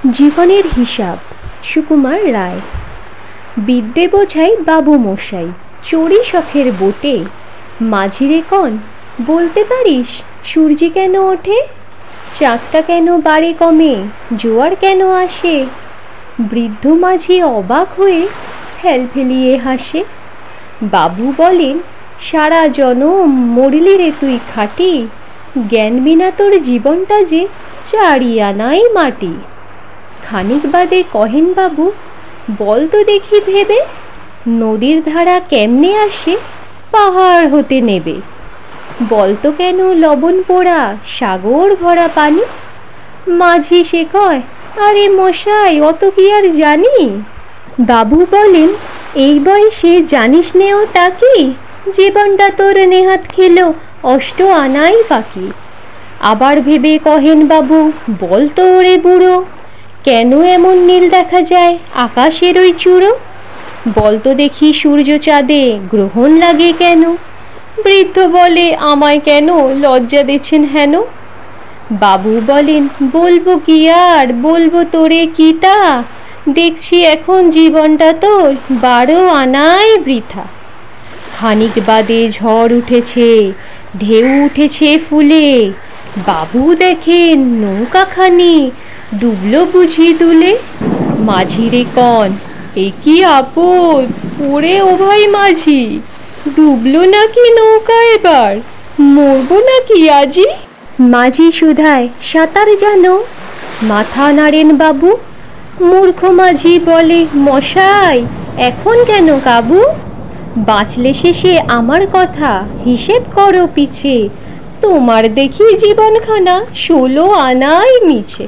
জীবনের হিসাব সুকুমার রায়। বিদ্যে বোঝাই বাবু মশাই, চড়ি শখের বোটে। মাঝিরে কন বলতে পারিস, সূর্যি কেন ওঠে? চাঁদটা কেন বাড়ে কমে, জোয়ার কেন আসে? বৃদ্ধ মাঝি অবাক হয়ে ফেলফেলিয়ে হাসে। বাবু বলেন, সারা জনম মরলি রে তুই খাটি, জ্ঞান বিনা তোর জীবনটা যে চারি আনাই মাটি। খানিক বাদে কহেন বাবু, বল তো দেখি ভেবে, নদীর ধারা কেমনে আসে পাহাড় হতে নেবে? বলতো কেন লবণ পোড়া সাগর ভরা পানি? মাঝি সে কয়, আরে মশাই অত কি আর জানি? বাবু বলেন, এই বয়সে জানিস নেও তা কি, জীবনটা তোর নেহাত খেলো অষ্ট আনাই বাকি। আবার ভেবে কহেন বাবু, বল তো ওরে বুড়ো, কেন এমন নীল দেখা যায় আকাশের ওই চূড়ো? বলতো দেখি সূর্য চাঁদে গ্রহণ লাগে কেন? বৃদ্ধ বলে, আমায় কেন লজ্জা দিচ্ছেন হেন? বাবু বলেন, বলবো কি আর বলবো তোরে কি তা, দেখছি এখন জীবনটা তোর 12 আনাই বৃথা। খানিক বাদে ঝড় উঠেছে, ঢেউ উঠেছে ফুলে, বাবু দেখেন নৌকাখানি ডুবলো বুঝি দুলে। মাঝিরে কন, এ কি আপদ ওরে ও ভাই মাঝি, ডুবলো নাকি নৌকা এবার, মরবো নাকি আজি? মাঝি শুধায়, সাঁতার জানো? মাথা নাড়েন বাবু। মূর্খ মাঝি বলে, মশাই এখন কেন কাবু? বাঁচলে শেষে আমার কথা হিসেব করো পিছে, তোমার দেখি জীবনখানা 16 আনাই মিছে।